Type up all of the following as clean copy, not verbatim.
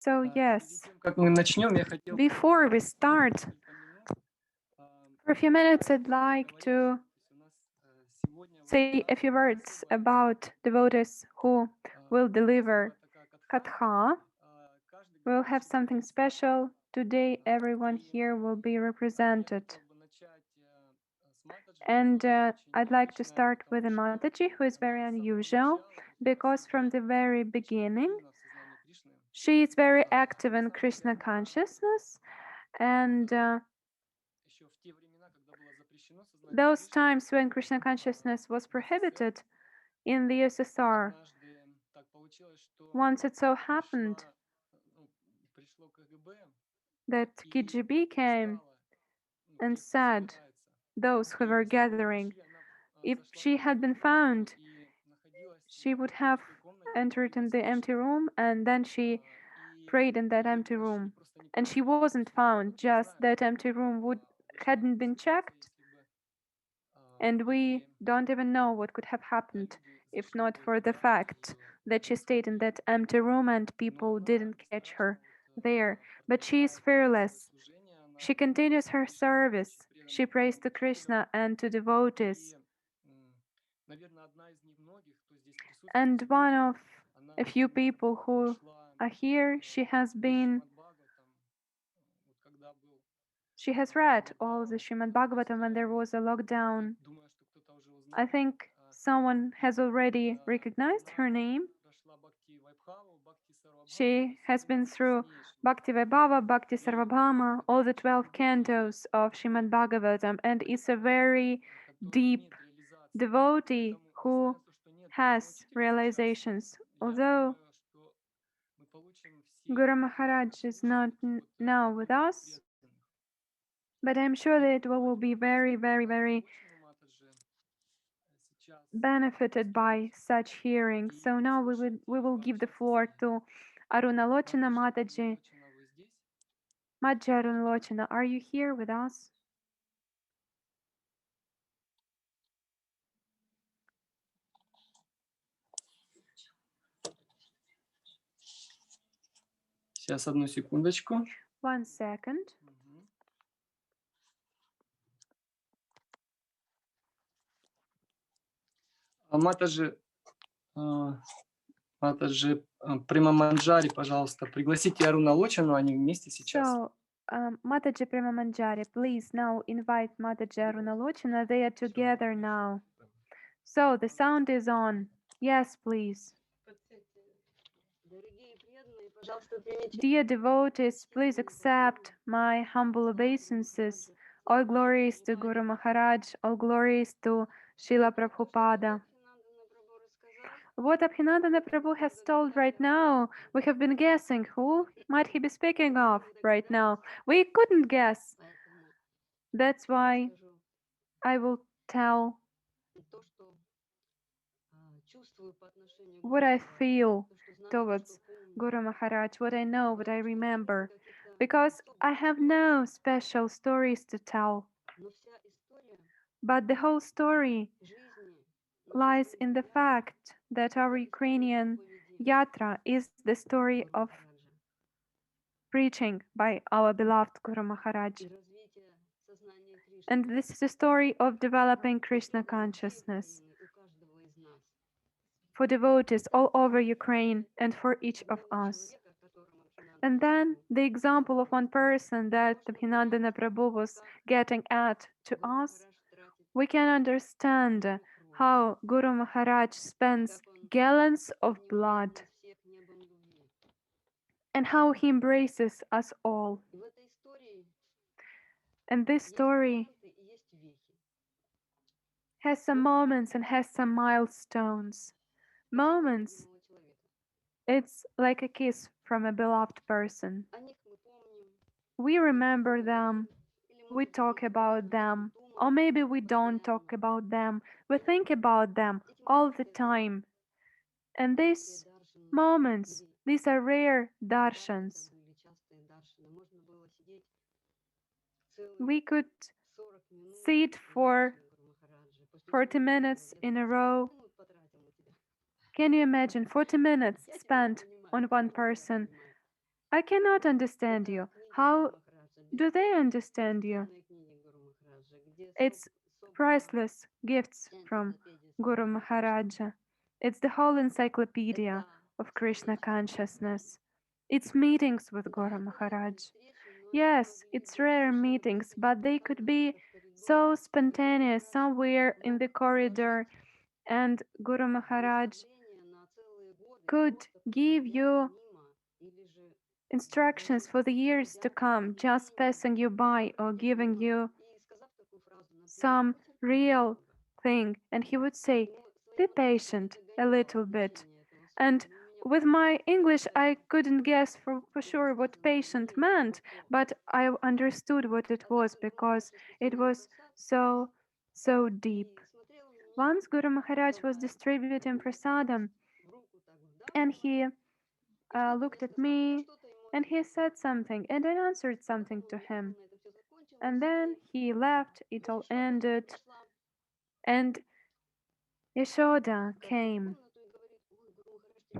So yes, Как мы начнем, я хотел before we start, несколько минут for a few minutes, I'd like to say a few words about devotees who will deliver katha. We'll have something special. Today, everyone here will be represented. And I'd like to start with a Mataji, who is very unusual, because from the very beginning, she is very active in Krishna consciousness. And those times when Krishna consciousness was prohibited in the USSR, once it so happened that KGB came and said, those who were gathering, if she had been found, she would have entered in the empty room and then she prayed in that empty room. And she wasn't found, just that empty room hadn't been checked. And we don't even know what could have happened if not for the fact that she stayed in that empty room and people didn't catch her there. But she is fearless. She continues her service. She prays to Krishna and to devotees. And one of a few people who are here, she has read all the Srimad Bhagavatam when there was a lockdown. I think someone has already recognized her name. She has been through Bhakti Vaibhava, Bhakti Sarvabhama, all the 12 cantos of Srimad Bhagavatam, and is a very deep devotee who has realizations. Although Guru Maharaj is not now with us, but I'm sure that we will be very, very, very benefited by such hearings. So now we will give the floor to Arunalochana Mataji. Mataji Arunalochana, are you here with us? Сейчас, одну секундочку. 1 second. Матаджи, Према Манджари, пожалуйста, пригласите Аруна Лочану, они вместе сейчас. So, Mataji Prema Manjari, please now invite Mataji Arunalochana. They are together now. So, the sound is on. Yes, please. Dear devotees, please accept my humble obeisances. All glories to Guru Maharaj, all glories to Srila Prabhupada. What Abhinandana Prabhu has told right now, we have been guessing who might he be speaking of right now. We couldn't guess. That's why I will tell what I feel towards Guru Maharaj, what I know, what I remember, because I have no special stories to tell. But the whole story lies in the fact that our Ukrainian yatra is the story of preaching by our beloved Guru Maharaj. And this is a story of developing Krishna consciousness for devotees all over Ukraine and for each of us. And then the example of one person that Abhinandana Prabhu was getting at to us, we can understand how Guru Maharaj spends gallons of blood and how he embraces us all. And this story has some moments and has some milestones. Moments, it's like a kiss from a beloved person. We remember them, we talk about them, or maybe we don't talk about them. We think about them all the time. And these moments, these are rare darshans. We could sit for 40 minutes in a row. Can you imagine 40 minutes spent on one person? I cannot understand you. How do they understand you? It's priceless gifts from Guru Maharaja. It's the whole encyclopedia of Krishna consciousness. It's meetings with Guru Maharaj. Yes, it's rare meetings, but they could be so spontaneous somewhere in the corridor, and Guru Maharaj could give you instructions for the years to come, just passing you by or giving you some real thing. And he would say, be patient a little bit. And with my English, I couldn't guess for sure what patient meant, but I understood what it was because it was so deep. Once Guru Maharaj was distributing prasadam, and he looked at me and he said something, and I answered something to him. And then he left, it all ended, and Yashoda came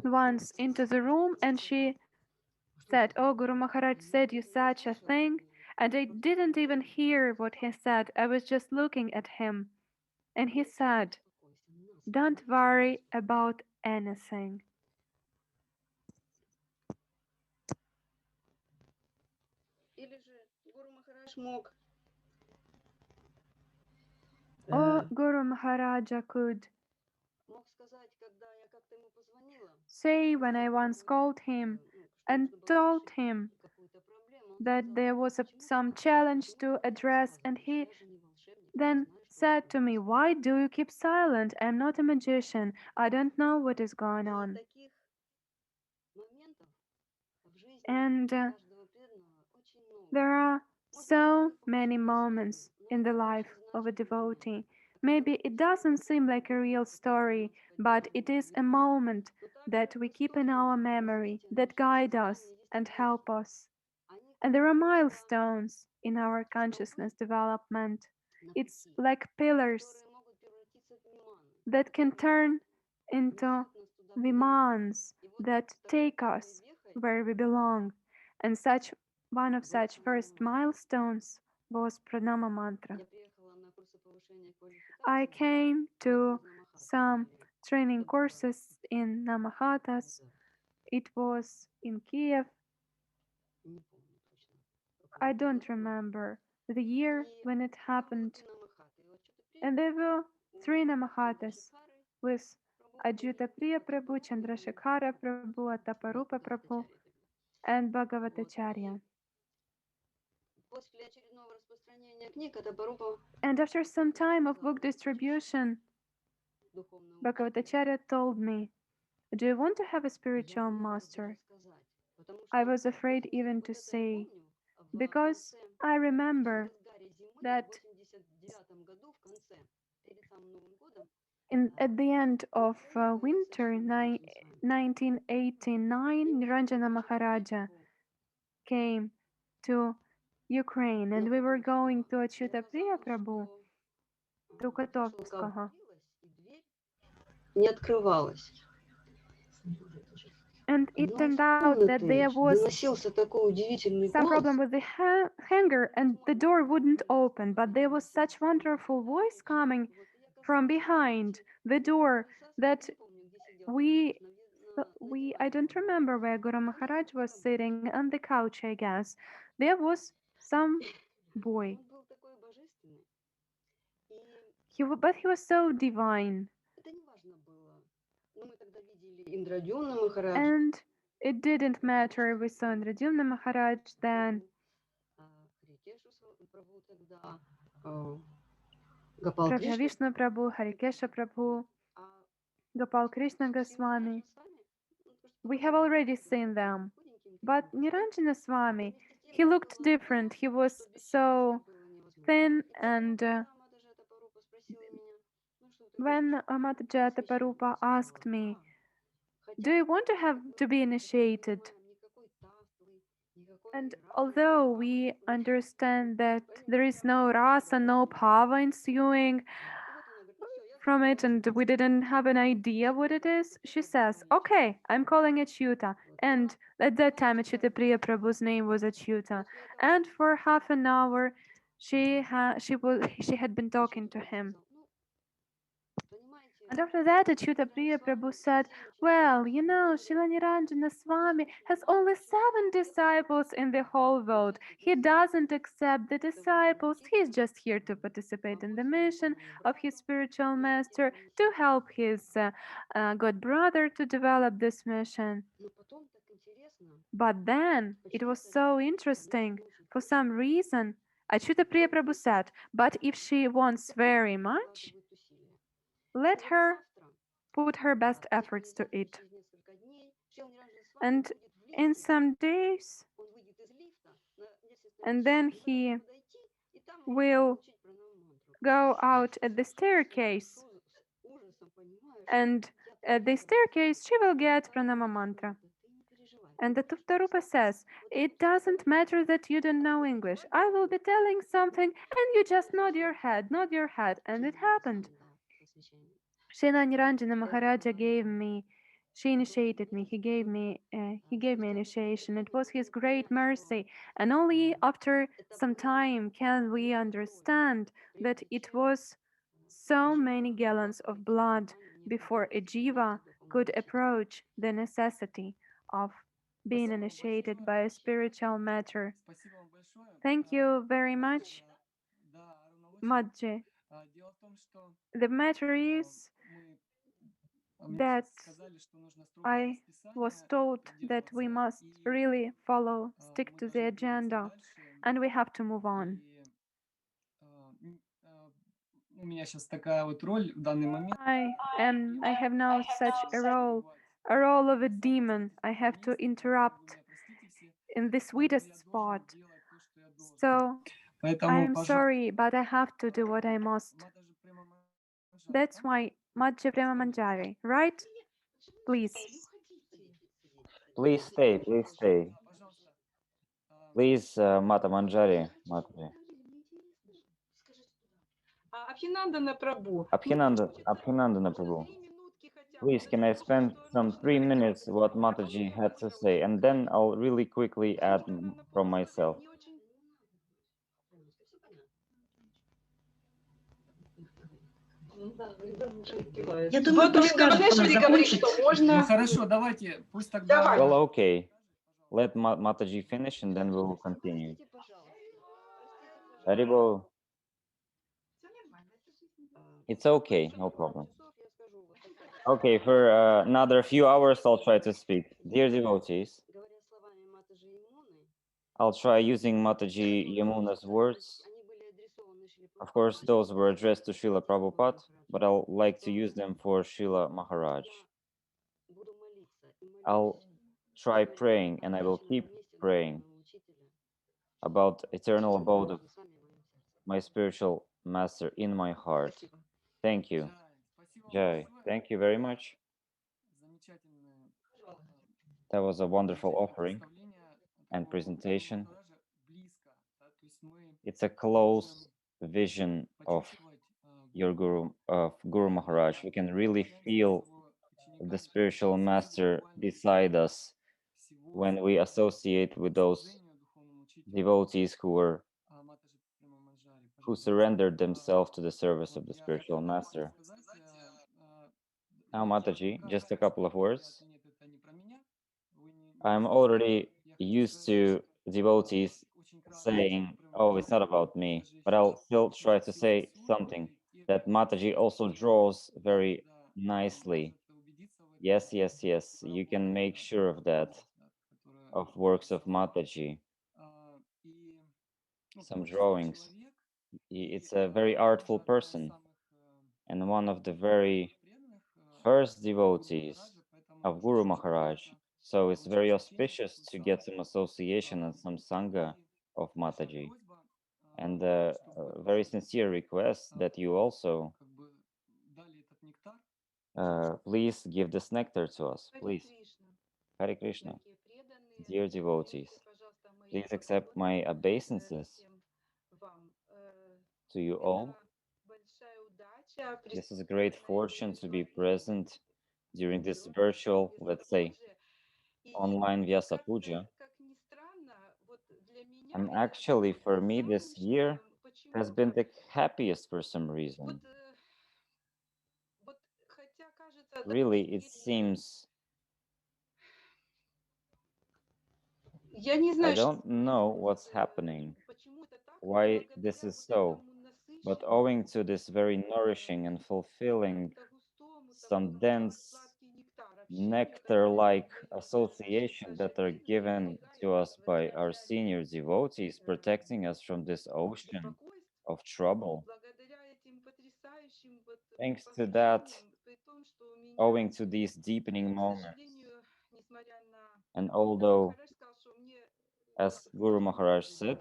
once into the room and she said, oh, Guru Maharaj said you such a thing. And I didn't even hear what he said, I was just looking at him. And he said, don't worry about anything. Or Guru Maharaja could say when I once called him and told him that there was some challenge to address, and he then said to me, why do you keep silent? I'm not a magician. I don't know what is going on. And there are so many moments in the life of a devotee. Maybe it doesn't seem like a real story, but it is a moment that we keep in our memory that guide us and help us. And there are milestones in our consciousness development. It's like pillars that can turn into vimans that take us where we belong. And such one of such first milestones was Pranama Mantra. I came to some training courses in Namahatas. It was in Kiev. I don't remember the year when it happened. And there were three Namahatas with Ajita Priya Prabhu, Chandrasekhara Prabhu, Ataparupa Prabhu, and Bhagavatacharya. And after some time of book distribution, Bhagavatacharya told me, do you want to have a spiritual master? I was afraid even to say, because I remember that at the end of winter 1989, Niranjana Maharaja came to Ukraine, and we were going to Achyuta Priya Prabhu to Kotovskoho. And it turned out that there was some problem with the hanger, and the door wouldn't open, but there was such wonderful voice coming from behind the door that we I don't remember where Guru Maharaj was sitting on the couch, I guess. There was some boy. But he was so divine. And it didn't matter. We saw Indradyumna Maharaj then, Prabhu Vishnu Prabhu, Harikesha Prabhu, Gopal Krishna Goswami. We have already seen them. But Niranjana Swami, he looked different. He was so thin, and when Mataja Parupa asked me, do you want to have to be initiated? And although we understand that there is no rasa, no bhava ensuing from it, and we didn't have an idea what it is, she says, okay, I'm calling it Yuta. And at that time, Achyuta Priya Prabhu's name was Achyuta. And for half an hour, she had been talking to him. And after that, Achyuta Priya Prabhu said, well, you know, Srila Niranjana Swami has only 7 disciples in the whole world. He doesn't accept the disciples. He's just here to participate in the mission of his spiritual master, to help his god brother to develop this mission. But then it was so interesting. For some reason, Achyuta Priya Prabhu said, but if she wants very much, let her put her best efforts to it. And in some days, and then he will go out at the staircase, and at the staircase she will get pranama mantra. And the Tuftarupa says, it doesn't matter that you don't know English. I will be telling something and you just nod your head. And it happened. Srila Niranjana Maharaja gave me, she initiated me, he gave me initiation. It was his great mercy. And only after some time can we understand that it was so many gallons of blood before a jiva could approach the necessity of being initiated by a spiritual matter. Спасибо вам большое. Thank you very much, Да, Аруна, Madje. дело в том, что The matter is мы, мне that сказали, что нужно строгое I was расписание told that we придерживаться, must и really follow, stick мы to the должны двигаться agenda, дальше. and we have to move on. И у меня сейчас такая вот роль в данный момент. I have now such a role of a demon. I have to interrupt in the sweetest spot. So I Поэтому, am sorry, but I have to do what I must. That's why Madhya Prema Manjari, right? Please. Please stay, please stay. Please, Mata Manjari, Mataji. Abhinandana Prabhu. Please, can I spend some 3 minutes what Mataji had to say, and then I'll really quickly add from myself. Я думаю, пусть скажет, закончит. Ну хорошо, давайте, пусть тогда... Well, okay. Let Mataji finish, and then we will continue. Haribo. It's okay, no problem. Okay, for another few hours, I'll try to speak. Dear devotees, I'll try using Mataji Yamuna's words. Of course, those were addressed to Srila Prabhupada, but I'll like to use them for Srila Maharaj. I'll try praying, and I will keep praying about eternal abode of my spiritual master in my heart. Thank you. Jai, thank you very much. That was a wonderful offering and presentation. It's a close vision of your Guru, of Guru Maharaj. We can really feel the spiritual master beside us when we associate with those devotees who surrendered themselves to the service of the spiritual master. Now, Mataji, just a couple of words. I'm already used to devotees saying, oh, it's not about me, but I'll still try to say something that Mataji also draws very nicely. Yes, yes, yes, you can make sure of that, of works of Mataji. Some drawings. It's a very artful person and one of the very first devotees of Guru Maharaj. So it's very auspicious to get some association and some sangha of Mataji. And a very sincere request that you also please give this nectar to us, please. Hare Krishna. Dear devotees, please accept my obeisances to you all. This is a great fortune to be present during this virtual, let's say, online Vyasa Puja. And actually, for me, this year has been the happiest for some reason. Really, it seems I don't know what's happening, why this is so, but owing to this very nourishing and fulfilling, some dense nectar-like association that are given to us by our senior devotees, protecting us from this ocean of trouble. Thanks to that, owing to these deepening moments, and although, as Guru Maharaj said,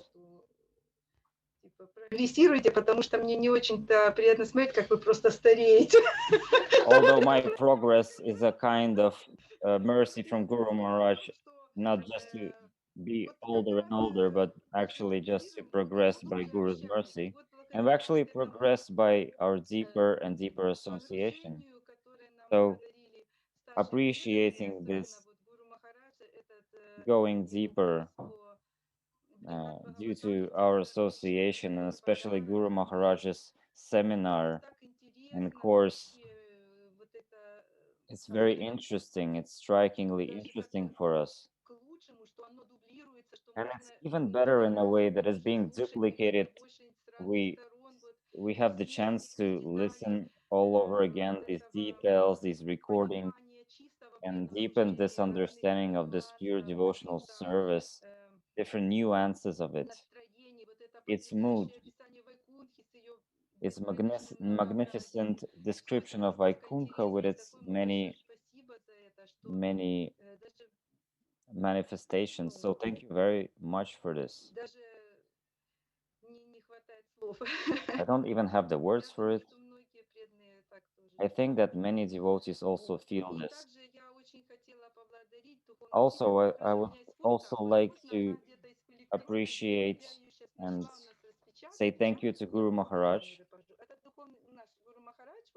Прогрессируйте, потому что мне не очень-то приятно смотреть, как вы просто стареете. although my progress is a kind of mercy from Guru Maharaj, not just to be older and older, but actually just to progress by Guru's mercy. And we actually progress by our deeper and deeper association. So, appreciating this going deeper due to our association, and especially Guru Maharaj's seminar and course, it's very interesting. It's strikingly interesting for us. And it's even better in a way that is being duplicated. We we have the chance to listen all over again these details, these recordings, and deepen this understanding of this pure devotional service, different nuances of it, its mood, its magnificent description of Vaikuntha with its many manifestations. So thank you very much for this. I don't even have the words for it. I think that many devotees also feel this. Also, I would also like to appreciate and say thank you to Guru Maharaj.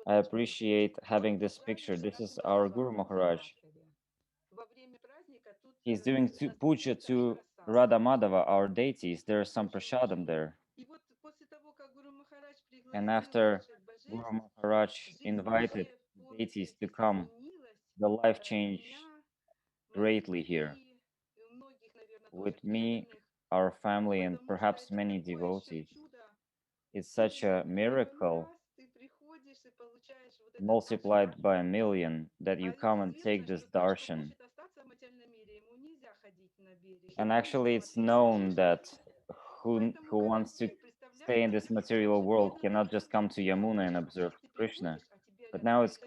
I appreciate having this picture. This is our Guru Maharaj. He's doing puja to Radha Madhava, our deities. There's some prashadam there. And after Guru Maharaj invited deities to come, the life changed greatly here. With me, our family, and perhaps many devotees. It's such a miracle multiplied by a million that you come and take this darshan. And actually, it's known that who wants to stay in this material world cannot just come to Yamuna and observe Krishna. But now it's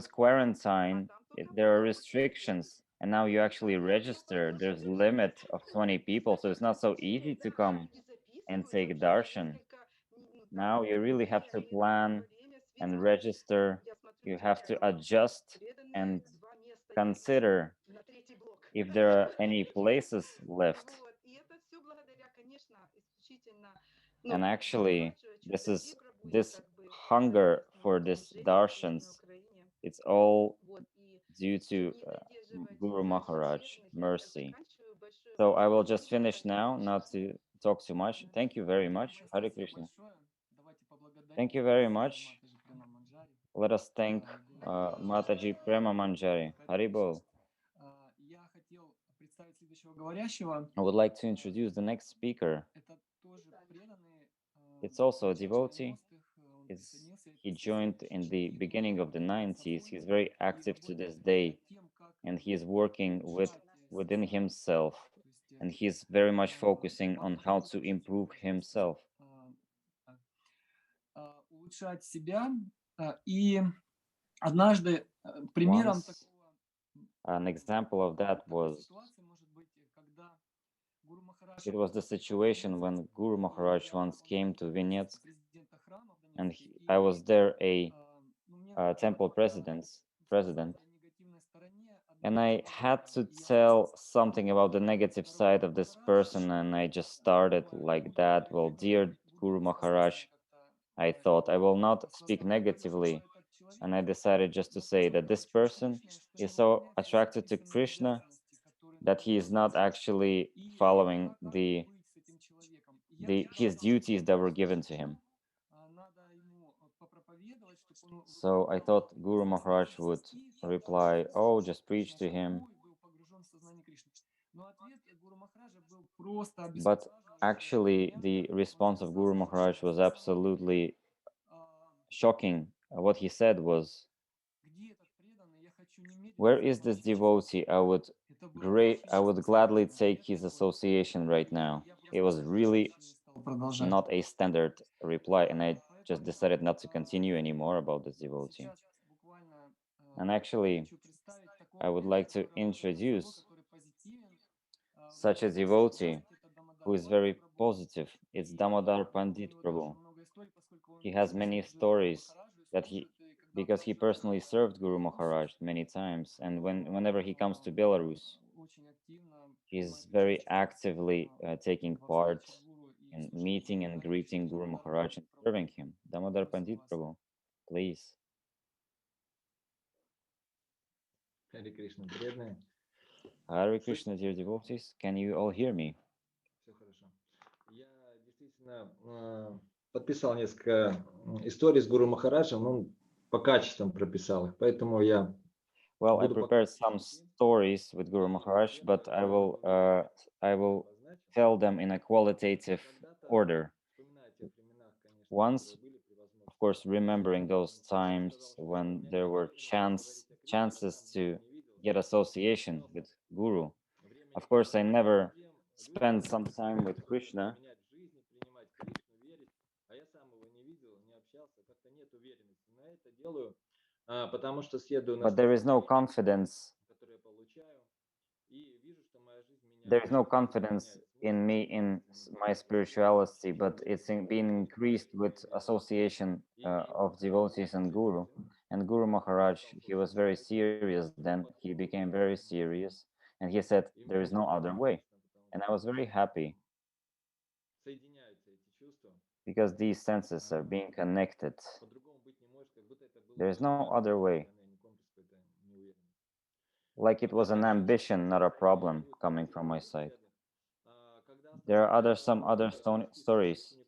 quarantine. There are restrictions, and now you actually register. There's limit of 20 people, so it's not so easy to come and take darshan. Now you really have to plan and register. You have to adjust and consider if there are any places left. And actually, this hunger for this darshans. It's all due to Guru Maharaj mercy. So I will just finish now, not to talk too much. Thank you very much. Hare Krishna. Thank you very much. Let us thank Mataji Prema Manjari. Haribol. I would like to introduce the next speaker. It's also a devotee. He joined in the beginning of the 90s. He's very active to this day, and he is working within himself, and he's very much focusing on how to improve himself. Once, an example of that was it was the situation when Guru Maharaj once came to Vinets, and I was there a temple president, and I had to tell something about the negative side of this person, and I just started like that. Well, dear Guru Maharaj, I thought I will not speak negatively, and I decided just to say that this person is so attracted to Krishna that he is not actually following the his duties that were given to him. So I thought Guru Maharaj would reply, "Oh, just preach to him." But actually, the response of Guru Maharaj was absolutely shocking. What he said was, "Where is this devotee? I would gladly take his association right now." It was really Продолжать. not a standard reply, and I just decided not to continue anymore about this devotee. And actually, I would like to introduce such a devotee who is very positive. It's Damodar Pandit Prabhu. He has many stories that because he personally served Guru Maharaj many times, and whenever he comes to Belarus, he's very actively taking part in meeting and greeting Guru Maharaj and serving him. Damodar Pandit Prabhu, please. Харе Кришна, преданные. Hare Krishna, dear devotees, can you all hear me? Все хорошо. Я действительно подписал несколько историй с Гуру Махараджем, он по качествам прописал их, поэтому я Well, I буду prepared some stories with Guru Maharaj, but I will tell them in a qualitative order. Once, of course, remembering those times when there were chances to get association with Guru. Of course, I never spent some time with Krishna, потому что следую but there is no confidence. которые я получаю, и вижу, что моя жизнь There is no меняется. confidence in me, in my spirituality, but it's being increased with association of devotees and Guru. And Guru Maharaj, he was very serious then. He became very serious, and he said, "There is no other way." And I was very happy Соединяются эти чувства. because these senses are being connected. По-другому быть не может, как будто это было There is no желание, other way. постоянный, не комплекс какой-то неуверенности. Like it was an ambition, not a problem coming from my side. There are some other stories.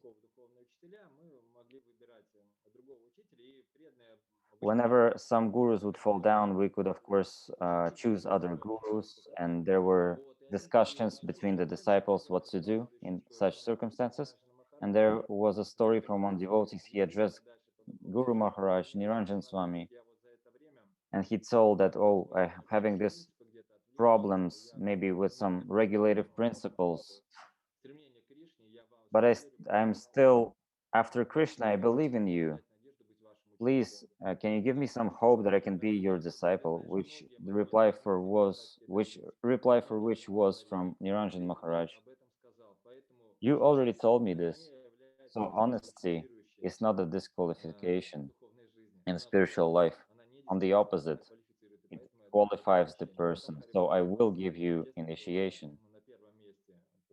Whenever some gurus would fall down, we could, of course, choose other gurus, and there were discussions between the disciples what to do in such circumstances. And there was a story from one devotee. He addressed Guru Maharaj, Niranjan Swami, and he told that, "Oh, I'm having this problems, maybe with some regulative principles, but I'm still after Krishna. I believe in you. Please, can you give me some hope that I can be your disciple?" Which reply for which was from Niranjan Maharaj. "You already told me this. So honesty is not a disqualification in spiritual life. On the opposite, it qualifies the person. So I will give you initiation."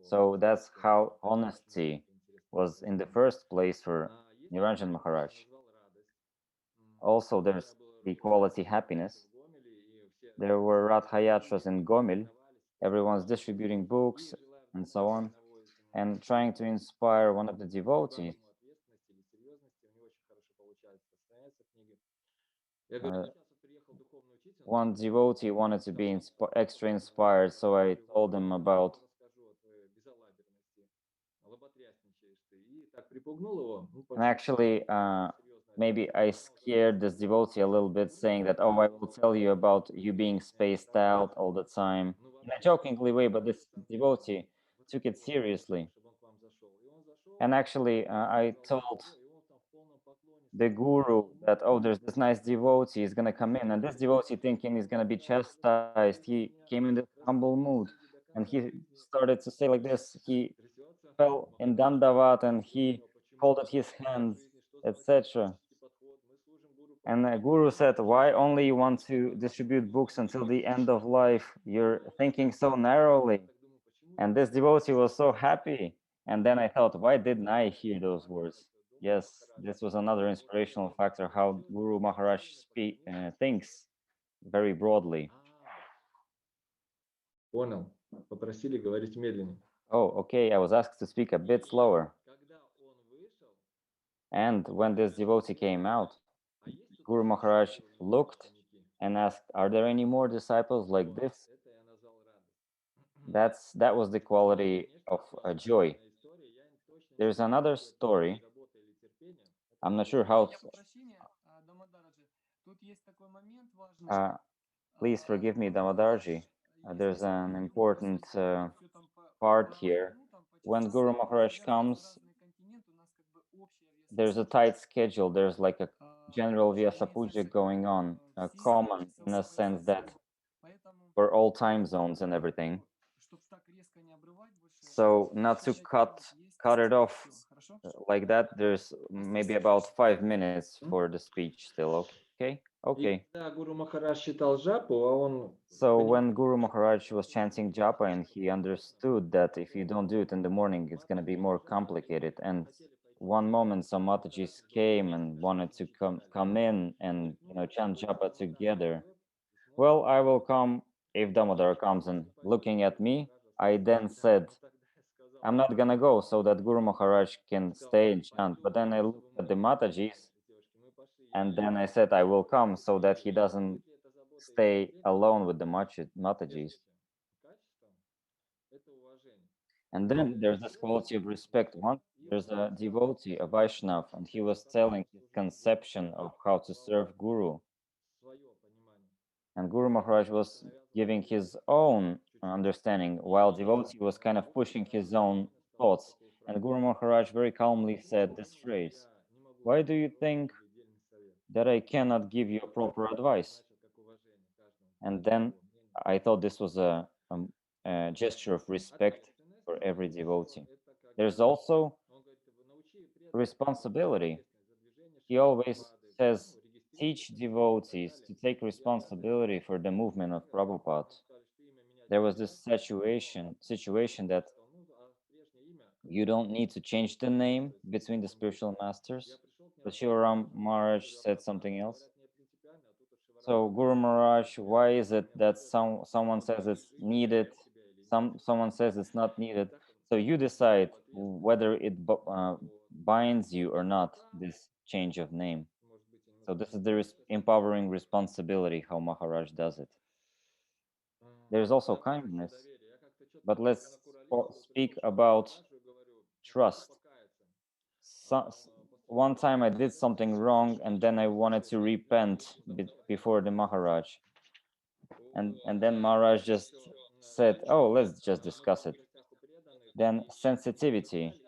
So that's how honesty was in the first place for Niranjan Maharaj. Also, there's the quality happiness. There were Rathayatras in Gomil. Everyone's distributing books and so on, and trying to inspire one of the devotees. Uh, One devotee wanted to be extra inspired, so I told him about. And actually, maybe I scared this devotee a little bit, saying that, "Oh, I will tell you about you being spaced out all the time," in a jokingly way, but this devotee took it seriously. And actually, I told the guru that, "Oh, there's this nice devotee, he's gonna come in," and this devotee, thinking he's gonna be chastised, he came in this humble mood, and he started to say like this. He fell in dandavat and he folded his hands, etc. And the guru said, "Why only you want to distribute books until the end of life? You're thinking so narrowly." And this devotee was so happy. And then I thought, why didn't I hear those words? Yes, this was another inspirational factor how Guru Maharaj thinks very broadly. Понял. Попросили говорить медленнее. Oh, okay, I was asked to speak a bit slower. And when this devotee came out, Guru Maharaj looked and asked, "Are there any more disciples like this?" That was the quality of joy. There's another story. I'm not sure how. Uh, Please forgive me, Damodarji. There's an important part here. When Guru Maharaj comes, there's a tight schedule. There's like a general Vyasa Puja going on, common in a sense that for all time zones and everything. So not to cut it off like that. There's maybe about 5 minutes for the speech still. Okay, okay. Когда Гуру Махарадж читал джапу, а он So понимал, when Guru Maharaj was chanting japa and he understood that if you don't do it in the morning, it's going to be more complicated. And one moment some Matajis came and wanted to come in and chant japa together. Well, I will come if Damodar comes, and looking at me, I then said, I'm not gonna go so that Guru Maharaj can stay and chant. But then I looked at the Matajis, and then I said I will come so that he doesn't stay alone with the Matajis. And then there's this quality of respect. Once there's a devotee, a Vaishnav, and he was telling his conception of how to serve Guru. And Guru Maharaj was giving his own understanding, while devotee was kind of pushing his own thoughts. And Guru Maharaj very calmly said this phrase, "Why do you think that I cannot give you a proper advice?" And then I thought this was a gesture of respect for every devotee. There's also responsibility. He always says, teach devotees to take responsibility for the movement of Prabhupada. There was this situation that you don't need to change the name between the spiritual masters, but Shivaram Maharaj said something else. So Guru Maharaj, why is it that someone says it's needed, someone says it's not needed? So you decide whether it binds you or not, this change of name. So this is the empowering responsibility how Maharaj does it. There's also kindness, but let's speak about trust. One time I did something wrong and then I wanted to repent before the Maharaj. And then Maharaj just said, oh, let's just discuss it. Then sensitivity.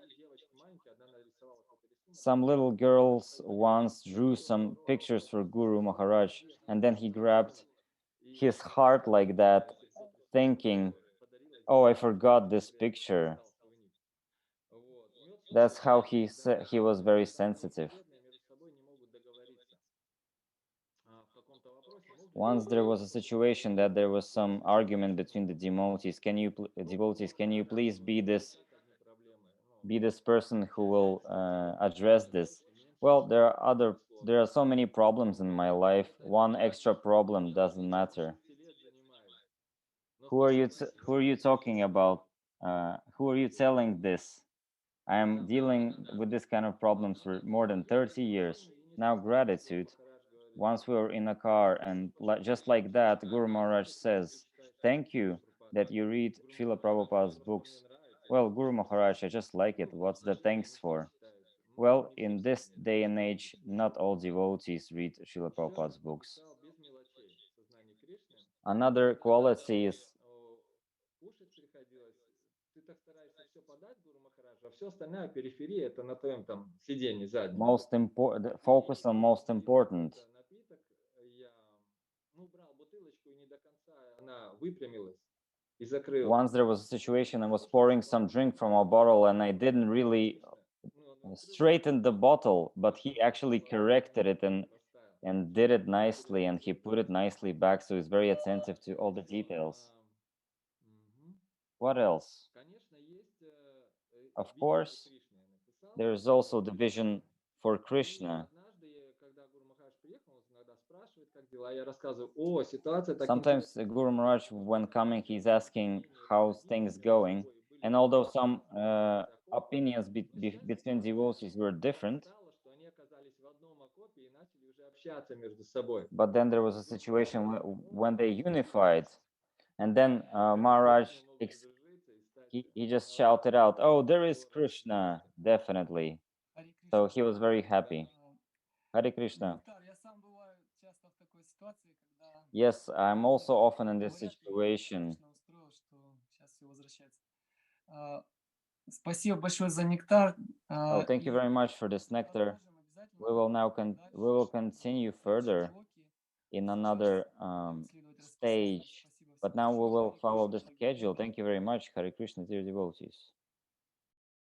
Some little girls once drew some pictures for Guru Maharaj, and then he grabbed his heart like that, thinking, oh, I forgot this picture. That's how he said he was very sensitive. Once there was a situation that there was some argument between the devotees. Can you please be this person who will address this? Well, there are so many problems in my life. One extra problem doesn't matter. Who are you talking about? Who are you telling this? I am dealing with this kind of problems for more than 30 years. Now gratitude. Once we were in a car, and just like that, Guru Maharaj says, thank you that you read Srila Prabhupada's books. Well, Guru Maharaj, I just like it. What's the thanks for? Well, in this day and age, not all devotees read Srila Prabhupada's books. Another quality is most important. Focus on most important. Once there was a situation, I was pouring some drink from a bottle and I didn't really straighten the bottle, but he actually corrected it and did it nicely, and he put it nicely back, so he's very attentive to all the details. What else? Of course, there's also the vision for Krishna. Sometimes the Guru Maharaj, when coming, he's asking how's things going, and although some opinions between devotees were different, but then there was a situation when they unified, and then Maharaj he just shouted out, "Oh, there is Krishna, definitely." So he was very happy. Hare Krishna. Yes, I'm also often in this situation. Oh, thank you very much for this nectar. We will now we will continue further in another stage, but now we will follow the schedule. Thank you very much, Hare Krishna, dear devotees.